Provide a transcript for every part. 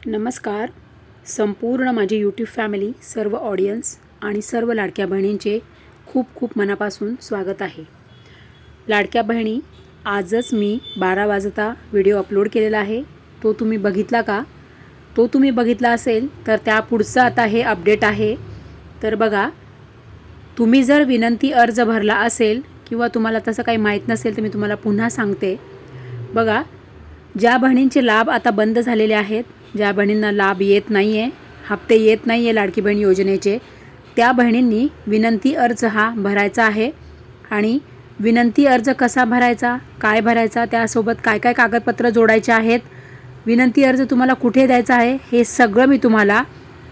नमस्कार. संपूर्ण माझी यूट्यूब फॅमिली, सर्व ऑडियन्स आणि सर्व लाडक्या बहिणींचे खूप खूप मनापासून स्वागत आहे. लाडक्या बहिणी, आजच मी 12 वाजता व्हिडिओ अपलोड केलेला आहे. तो तुम्ही बघितला का? तो तुम्ही बघितला असेल तर त्या पुढचं आता हे अपडेट आहे. तर बघा, तुम्ही जर विनंती अर्ज भरला असेल किंवा तुम्हाला तसं काही माहीत नसेल तर मी तुम्हाला पुन्हा सांगते. बघा, ज्या बहिणींचे लाभ आता बंद झालेले आहेत, ज्या बहिणींना लाभ येत नाही आहे, हप्ते येत नाही आहे लाडकी बहीण योजनेचे, त्या बहिणींनी विनंती अर्ज हा भरायचा आहे. आणि विनंती अर्ज कसा भरायचा, काय भरायचा, त्यासोबत काय काय कागदपत्र जोडायचे आहेत, विनंती अर्ज तुम्हाला कुठे द्यायचा आहे, हे सगळं मी तुम्हाला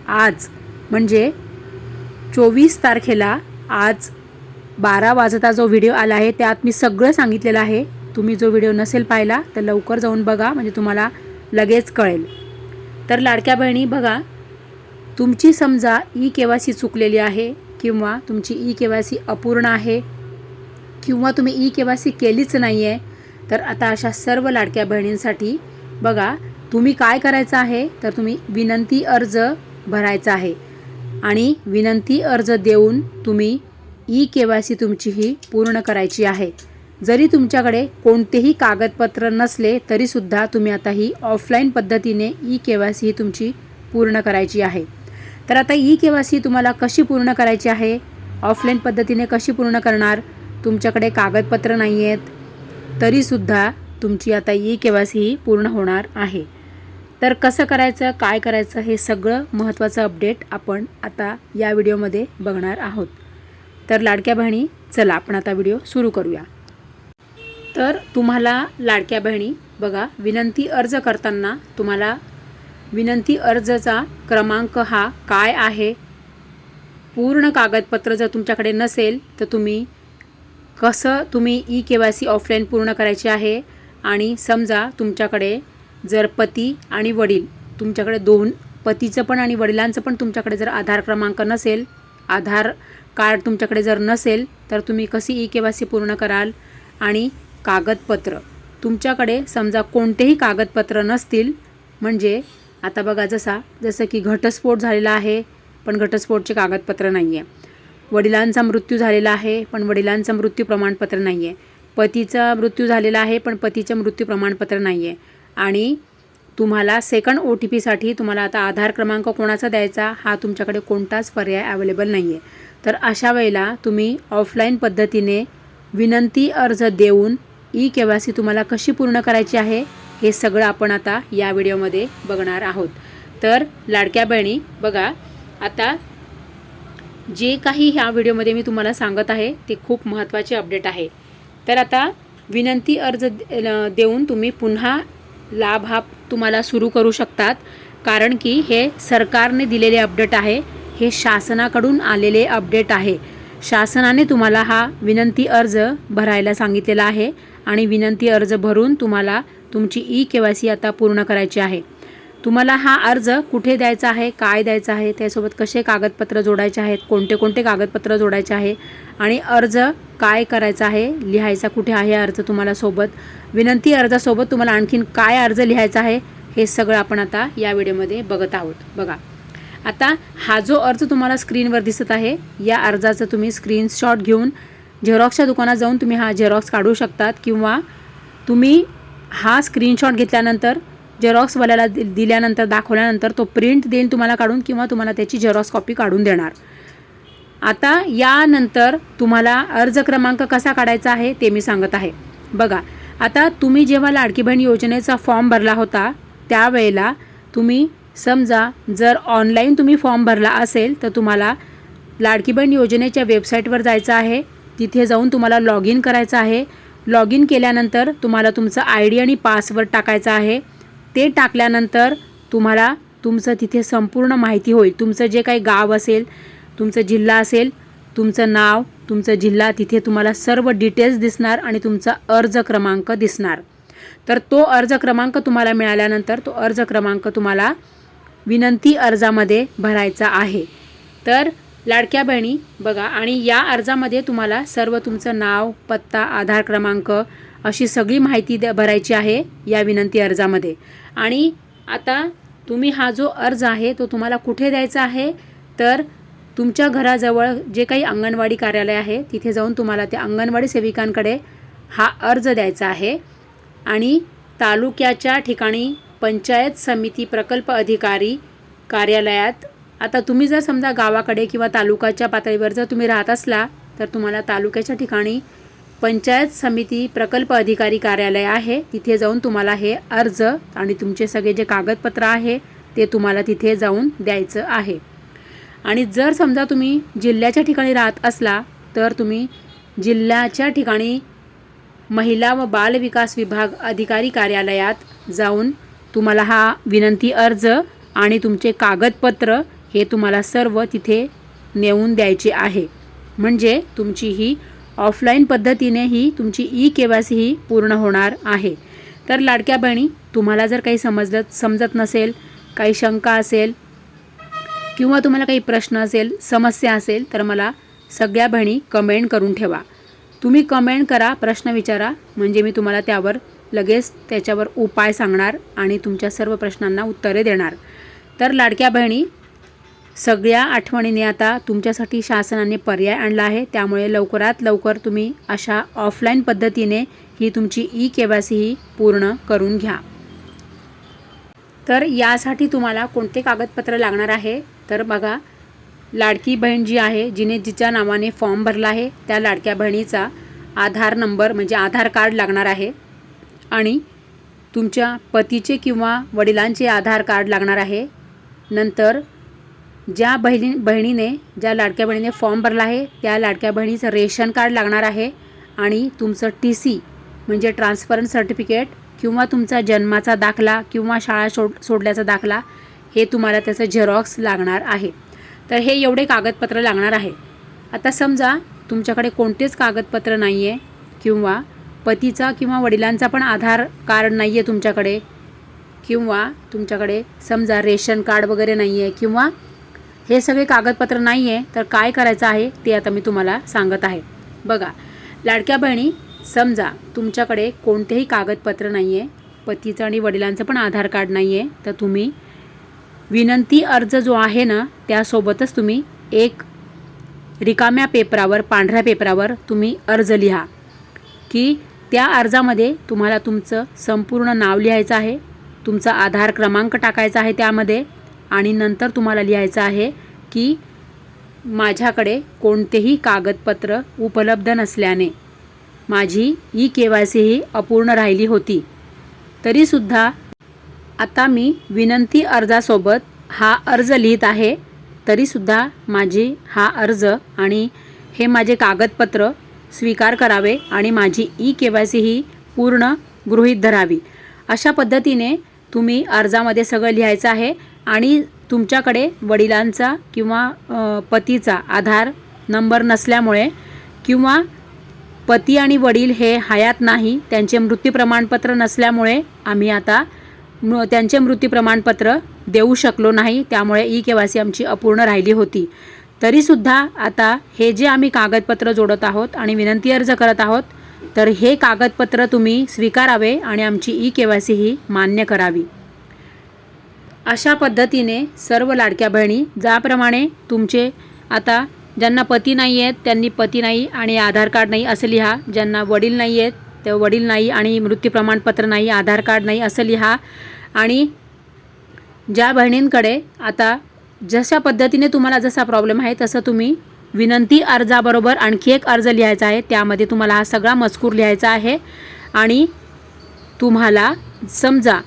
आज म्हणजे 24 तारखेला आज 12 वाजता जो व्हिडिओ आला आहे त्यात मी सगळं सांगितलेलं आहे. तुम्ही जो व्हिडिओ नसेल पाहिला तर लवकर जाऊन बघा, म्हणजे तुम्हाला लगेच कळेल. तर लाडक्या बहिणी बघा, तुमची समजा ई-KYC चुकलेली आहे किंवा तुमची ई-KYC अपूर्ण आहे किंवा तुम्ही ई-KYC केलीच नाही आहे, तर आता अशा सर्व लाडक्या बहिणींसाठी बघा, तुम्ही काय करायचं आहे तर तुम्ही विनंती अर्ज भरायचा आहे आणि विनंती अर्ज देऊन तुम्ही ई-KYC तुमची ही पूर्ण करायची आहे. जरी तुमच्याकडे कोणतेही कागदपत्र नसले तरीसुद्धा तुम्ही आता ही ऑफलाईन पद्धतीने ई-KYC ही तुमची पूर्ण करायची आहे. तर आता ई-KYC तुम्हाला कशी पूर्ण करायची आहे, ऑफलाईन पद्धतीने कशी पूर्ण करणार, तुमच्याकडे कागदपत्र नाही आहेत तरीसुद्धा तुमची आता ई-KYC ही पूर्ण होणार आहे. तर कसं करायचं, काय करायचं, हे सगळं महत्त्वाचं अपडेट आपण आता या व्हिडिओमध्ये बघणार आहोत. तर लाडक्या बहिणी, चला आपण आता व्हिडिओ सुरू करूया. तर तुम्हाला लाडक्या बहिणी बघा, विनंती अर्ज करताना तुम्हाला विनंती अर्जाचा क्रमांक हा काय आहे, पूर्ण कागदपत्र जर तुमच्याकडे नसेल तर तुम्ही तुम्ही ई-KYC ऑफलाईन पूर्ण करायची आहे. आणि समजा तुमच्याकडे जर पती आणि वडील, तुमच्याकडे दोन पतीचं पण आणि वडिलांचं पण तुमच्याकडे जर आधार क्रमांक नसेल, आधार कार्ड तुमच्याकडे जर नसेल, तर तुम्ही कशी ई-KYC पूर्ण कराल. आणि कागदपत्र तुमच्याकडे समजा कोणतेही कागदपत्र नसतील, म्हणजे आता बघा, जसं की घटस्फोट झालेला आहे पण घटस्फोटचे कागदपत्र नाही आहे, वडिलांचा मृत्यू झालेला आहे पण वडिलांचं मृत्यू प्रमाणपत्र नाही आहे, पतीचा मृत्यू झालेला आहे पण पतीचं मृत्यू प्रमाणपत्र नाही आहे, आणि तुम्हाला सेकंड OTPसाठी तुम्हाला आता आधार क्रमांक कोणाचा द्यायचा हा तुमच्याकडे कोणताच पर्याय अवेलेबल नाही आहे. तर अशा वेळेला तुम्ही ऑफलाईन पद्धतीने विनंती अर्ज देऊन ई-KYC तुम्हाला कशी पूर्ण करायची आहे हे सगळं आपण आता या व्हिडिओमध्ये बघणार आहोत. तर लाडक्या बहिणी बघा, आता जे काही ह्या व्हिडिओमध्ये मी तुम्हाला सांगत आहे ते खूप महत्त्वाचे अपडेट आहे. तर आता विनंती अर्ज देऊन तुम्ही पुन्हा लाभ हा तुम्हाला सुरू करू शकतात, कारण की हे सरकारने दिलेले अपडेट आहे, हे शासनाकडून आलेले अपडेट आहे. शासनाने तुम्हाला हा विनंती अर्ज भरायला सांगितलेला आहे आणि विनंती अर्ज भरून तुम्हाला तुमची ई-KYC आता पूर्ण करायची आहे. तुम्हाला हा अर्ज कुठे द्यायचा आहे, काय द्यायचं आहे, त्यासोबत कसे कागदपत्र जोडायचे आहेत, कोणते कोणते कागदपत्र जोडायचे आहे आणि अर्ज काय करायचा आहे, लिहायचा कुठे आहे अर्ज, तुम्हाला सोबत विनंती अर्जासोबत तुम्हाला आणखीन काय अर्ज लिहायचा आहे, हे सगळं आपण आता या व्हिडिओमध्ये बघत आहोत. बघा, आता हा जो अर्ज तुम्हाला स्क्रीनवर दिसत आहे, या अर्जाचं तुम्ही स्क्रीनशॉट घेऊन झेरॉक्सच्या दुकानात जाऊन तुम्ही हा झेरॉक्स काढू शकतात, किंवा तुम्ही हा स्क्रीनशॉट घेतल्यानंतर झेरॉक्सवाल्याला दिल्यानंतर, दाखवल्यानंतर तो प्रिंट देईन तुम्हाला काढून, किंवा तुम्हाला त्याची झेरॉक्स कॉपी काढून देणार. आता यानंतर तुम्हाला अर्ज क्रमांक कसा काढायचा आहे ते मी सांगत आहे. बघा, आता तुम्ही जेव्हा लाडकी बहीण योजनेचा फॉर्म भरला होता त्यावेळेला तुम्ही समजा जर ऑनलाईन तुम्ही फॉर्म भरला असेल तर तुम्हाला लाडकी बहीण योजनेच्या वेबसाईटवर जायचं आहे. तिथे जाऊन तुम्हाला लॉग इन करायचं आहे. लॉग इन केल्यानंतर तुम्हाला तुमचं ID आणि पासवर्ड टाकायचं आहे. ते टाकल्यानंतर तुम्हाला तुमचं तिथे संपूर्ण माहिती होईल. तुमचं जे काही गाव असेल, तुमचं जिल्हा असेल, तुमचं नाव, तुमचं जिल्हा, तिथे तुम्हाला सर्व डिटेल्स दिसणार आणि तुमचा अर्ज क्रमांक दिसणार. तर तो अर्ज क्रमांक तुम्हाला मिळाल्यानंतर तो अर्ज क्रमांक तुम्हाला विनंती अर्जामध्ये भरायचा आहे. तर लाडक्या बहिणी बघा, आणि या अर्जामध्ये तुम्हाला सर्व तुमचं नाव, पत्ता, आधार क्रमांक अशी सगळी माहिती भरायची आहे या विनंती अर्जामध्ये. आणि आता तुम्ही हा जो अर्ज आहे तो तुम्हाला कुठे द्यायचा आहे, तर तुमच्या घराजवळ जे काही अंगणवाडी कार्यालय आहे तिथे जाऊन तुम्हाला त्या अंगणवाडी सेविकांकडे हा अर्ज द्यायचा आहे. आणि तालुक्याच्या ठिकाणी पंचायत समिती प्रकल्प अधिकारी कार्यालयात, आता तुम्ही जर समजा गावाकडे किंवा तालुक्याच्या पातळीवर जर तुम्ही राहत असला तर तुम्हाला तालुक्याच्या ठिकाणी पंचायत समिती प्रकल्प अधिकारी कार्यालय आहे, तिथे जाऊन तुम्हाला हे अर्ज आणि तुमचे सगळे जे कागदपत्र आहे ते तुम्हाला तिथे जाऊन द्यायचं आहे. आणि जर समजा तुम्ही जिल्ह्याच्या ठिकाणी राहत असला तर तुम्ही जिल्ह्याच्या ठिकाणी महिला व बाल विकास विभाग अधिकारी कार्यालयात जाऊन तुम्हाला हा विनंती अर्ज आणि तुमचे कागदपत्र हे तुम्हाला सर्व तिथे नेऊन द्यायचे आहे. म्हणजे तुमची ही ऑफलाईन पद्धतीने ही तुमची KYC ही पूर्ण होणार आहे. तर लाडक्या बहिणी, तुम्हाला जर काही समजत नसेल, काही शंका असेल किंवा तुम्हाला काही प्रश्न असेल, समस्या असेल तर मला सगळ्या बहिणी कमेंट करून ठेवा. तुम्ही कमेंट करा, प्रश्न विचारा, म्हणजे मी तुम्हाला त्यावर लगेच त्याच्यावर उपाय सांगणार आणि तुमच्या सर्व प्रश्नांना उत्तरे देणार. तर लाडक्या बहिणी, सगळ्या आठवणीने आता तुमच्यासाठी शासनाने पर्याय आणला आहे, त्यामुळे लवकरात लवकर तुम्ही अशा ऑफलाईन पद्धतीने ही तुमची KYC ही पूर्ण करून घ्या. तर यासाठी तुम्हाला कोणते कागदपत्र लागणार आहे, तर बघा, लाडकी बहीण जी आहे, जिच्या नावाने फॉर्म भरला आहे त्या लाडक्या बहिणीचा आधार नंबर म्हणजे आधार कार्ड लागणार आहे. आणि तुमच्या पतीचे किंवा वडिलांचे आधार कार्ड लागणार आहे. नंतर ज्या बहिणीने ज्या लाडक्या बहिणीने फॉर्म भरला आहे त्या लाडक्या बहिणीचं रेशन कार्ड लागणार आहे. आणि तुमचं TC म्हणजे ट्रान्सफरन्स सर्टिफिकेट किंवा तुमचा जन्माचा दाखला किंवा शाळा सोडल्याचा दाखला हे तुम्हाला त्याचं झेरॉक्स लागणार आहे. तर हे एवढे कागदपत्र लागणार आहे. आता समजा तुमच्याकडे कोणतेच कागदपत्र नाही आहे किंवा पतीचा किंवा वडिलांचा पण आधार कार्ड नाही आहे तुमच्याकडे, किंवा तुमच्याकडे समजा रेशन कार्ड वगैरे नाही आहे किंवा हे सगळे कागदपत्र नाही आहे, तर काय करायचं आहे ते आता मी तुम्हाला सांगत आहे. बघा लाडक्या बहिणी, समजा तुमच्याकडे कोणतेही कागदपत्र नाही आहे, पतीचं आणि वडिलांचं पण आधार कार्ड नाही आहे, तर तुम्ही विनंती अर्ज जो आहे ना त्यासोबतच तुम्ही एक रिकाम्या पेपरावर, पांढऱ्या पेपरावर तुम्ही अर्ज लिहा, की त्या अर्जामध्ये तुम्हाला तुमचं संपूर्ण नाव लिहायचं आहे, तुमचा आधार क्रमांक टाकायचा आहे त्यामध्ये, आणि नंतर तुम्हाला लिहायचं आहे की माझ्याकडे कोणतेही कागदपत्र उपलब्ध नसल्याने माझी KYC ही अपूर्ण राहिली होती, तरीसुद्धा आता मी विनंती अर्जासोबत हा अर्ज लिहित आहे, तरीसुद्धा माझी हा अर्ज आणि हे माझे कागदपत्र स्वीकार करावे आणि माझी KYC ही पूर्ण गृहीत धरावी. अशा पद्धतीने तुम्ही अर्जामध्ये सगळं लिहायचं आहे. आणि तुमच्याकडे वडिलांचा किंवा पतीचा आधार नंबर नसल्यामुळे किंवा पती आणि वडील हे हयात नाही, त्यांचे मृत्यू प्रमाणपत्र नसल्यामुळे आम्ही आता त्यांचे मृत्यू प्रमाणपत्र देऊ शकलो नाही, त्यामुळे KYC आमची अपूर्ण राहिली होती. तरीसुद्धा आता हे जे आम्ही कागदपत्र जोडत आहोत आणि विनंती अर्ज करत आहोत, तर हे कागदपत्र तुम्ही स्वीकारावे आणि आमची KYC ही मान्य करावी. अशा पद्धतीने सर्व लाडक्या बहिणी, ज्याप्रमाणे तुमचे आता ज्यांना पती नाही आहेत त्यांनी पती नाही आणि आधार कार्ड नाही असं लिहा, ज्यांना वडील नाही आहेत ते वडील नाही आणि मृत्यू प्रमाणपत्र नाही, आधार कार्ड नाही असं लिहा. आणि ज्या बहिणींकडे आता जशा पद्धतीने तुम्हाला जसा प्रॉब्लेम आहे तसं तुम्ही विनंती अर्जाबरोबर आणखी एक अर्ज लिहायचा आहे, त्यामध्ये तुम्हाला हा सगळा मजकूर लिहायचा आहे. आणि तुम्हाला समजा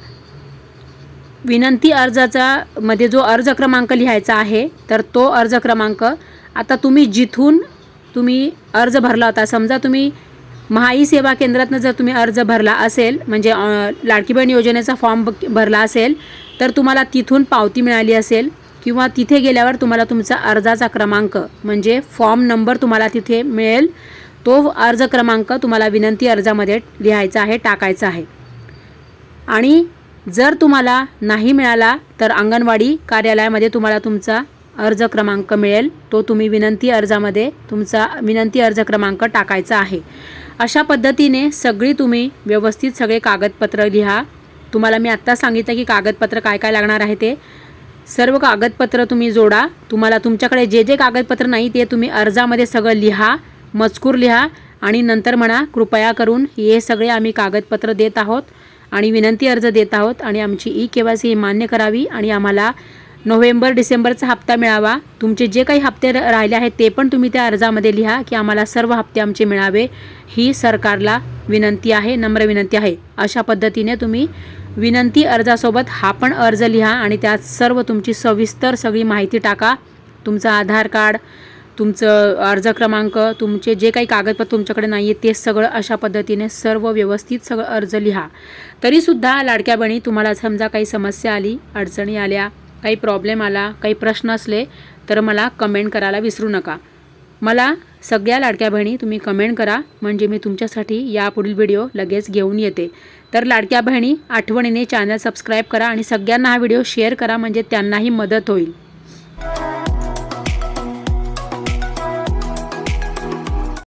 विनंती अर्जाचा मध्ये जो अर्ज क्रमांक लिहायचा आहे, तर तो अर्ज क्रमांक आता तुम्ही जिथून तुम्ही अर्ज भरला होता, समजा तुम्ही महाई सेवा केंद्रातनं जर तुम्ही अर्ज भरला असेल, म्हणजे लाडकी बहीण योजनेचा फॉर्म भरला असेल, तर तुम्हाला तिथून पावती मिळाली असेल किंवा तिथे गेल्यावर तुम्हाला तुमचा अर्जाचा क्रमांक म्हणजे फॉर्म नंबर तुम्हाला तिथे मिळेल, तो अर्ज क्रमांक तुम्हाला विनंती अर्जामध्ये लिहायचा आहे, टाकायचा आहे. आणि जर तुम्हाला नाही मिळाला तर अंगणवाडी कार्यालयामध्ये तुम्हाला तुमचा अर्ज क्रमांक मिळेल, तो तुम्ही विनंती अर्जामध्ये तुमचा विनंती अर्ज क्रमांक टाकायचा आहे. अशा पद्धतीने सगळी तुम्ही व्यवस्थित सगळे कागदपत्र लिहा तुम्हाला मी आत्ता सांगितलं की कागदपत्र काय काय लागणार आहे ते सर्व कागदपत्र तुम्ही जोडा. तुम्हाला तुमच्याकडे जे जे कागदपत्र नाही ते तुम्ही अर्जामध्ये सगळं लिहा, मजकूर लिहा आणि नंतर म्हणा कृपया करून हे सगळे आम्ही कागदपत्र देत आहोत आणि विनंती अर्ज देत आहोत आणि आमची ई-KYC मान्य करावी आणि आम्हाला नोव्हेंबर डिसेंबरचा हप्ता मिळावा. तुमचे जे काही हप्ते राहिले आहेत ते पण तुम्ही त्या अर्जामध्ये लिहा की आम्हाला सर्व हप्ते आमचे मिळावे. ही सरकारला विनंती आहे, नम्र विनंती आहे. अशा पद्धतीने तुम्ही विनंती अर्जासोबत हा पण अर्ज लिहा आणि त्यात सर्व तुमची सविस्तर सगळी माहिती टाका. तुमचं आधार कार्ड, तुमचं अर्ज क्रमांक, तुमचे जे काही कागदपत्र तुमच्याकडे नाही आहे ते सगळं अशा पद्धतीने सर्व व्यवस्थित सगळं अर्ज लिहा. तरीसुद्धा लाडक्या बहिणी तुम्हाला समजा काही समस्या आली, अडचणी आल्या, काही प्रॉब्लेम आला, काही प्रश्न असले तर मला कमेंट करायला विसरू नका. मला सगळ्या लाडक्या बहिणी तुम्ही कमेंट करा म्हणजे मी तुमच्यासाठी यापुढील व्हिडिओ लगेच घेऊन येते. तर लाडक्या बहिणी आठवणीने चॅनल सबस्क्राईब करा आणि सगळ्यांना हा व्हिडिओ शेअर करा म्हणजे त्यांनाही मदत होईल.